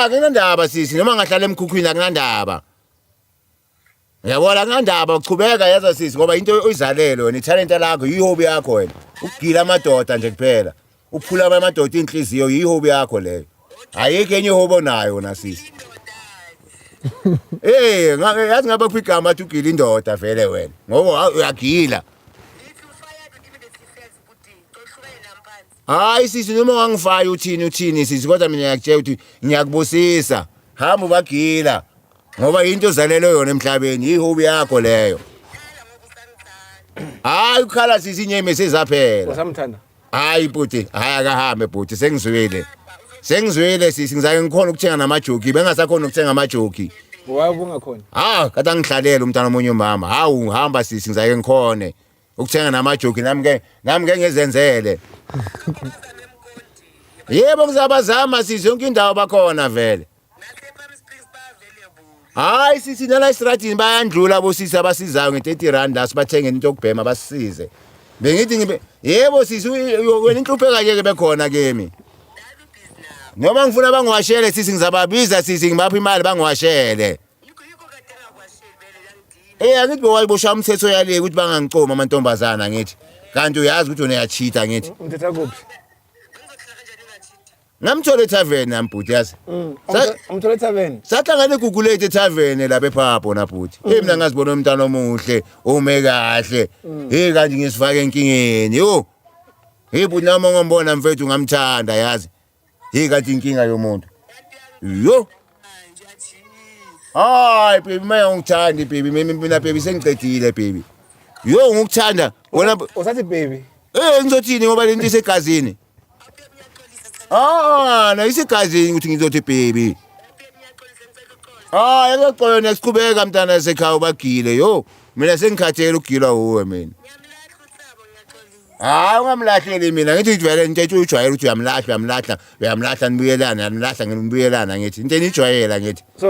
Akunandaba sisi noma ngahlala emkhukhwini akunandaba. Yabona kunandaba uchubeka yaza sisi ngoba into oyizalele wena italent lakho yihobby yakho wena. Ukugila amadoda nje kuphela. Uphula amadoda inhliziyo yihobby yakho leyo. Ayike enye ihobo nayo na sisi. Yazi ngaba kwigama athi ugila indoda vele wena. Ngoba uyagila. Hayi sisi noma wangifayo uthini sisi kodwa mina ngiyakutshela ukuthi ngiyakubusisa. Hamba ubagila. Ngoba into ozalelwe yona emhlabeni yihobby yakho leyo. Hayi ukhala sisi inyeme sezaphela. Usamthanda? Hayi bhuti, hayi akahambe bhuti sengizwile. Sengizwile sisi ngizake ngikhona ukuthenga namajoki bengasakhona ukuthenga amajoki. Waye kungakhona. Kade ngihlalele umntana omunye umama. Hawu hamba sisi ngizake ngikhone ukuthenga namajoki nami ke ngezenzele. Yebo ngizabazama sisi yonke indawo bakhona vele. Hayi sisi nala estradini bayandlula bosisi abasizayo nge-30 rand asibathenge into yokubhema basisize. Bengithi yebo sisi wena inhlupheka ke bekhona kimi. Noma ngifuna bangiwashele sisi ngizababiza sisi ngibapha imali bangiwashele. Angithi bowayibosha umthetho yale ukuthi bangangicoma amantombazana ngithi. Kanti uyazi ukuthi uyachita ngithi. Umthetha kuphi? Ngamthola tavern nambhuti yazi. Umthola tavern. Sahlangana eGugulete tavern lapha ePhapho na bhuti. Mina ngazibona umntana omuhle, ome kahle. Kanje ngisifake enkingeni. Yo. Bhuti nami ngombona mfethu ngamthanda yazi. Kanti inkinga yomuntu. Yo. Hayi baby manje ungithandi baby mina baby sengicedile baby. Yo ngikuthanda wena usathi baby. Ngizothini ngoba lento isegazini. Na isegazini ukuthi ngizothi baby. Yakuxoyo nesiqhubeka mntana sekhaya ubagile yo. Mina sengikhathele ukugilwa uwe mina. Ungamlahleli mina ngithi vele into ethi ujwayele ukuthi uyamlahla nibuyelana ngithi into enijwayela ngithi.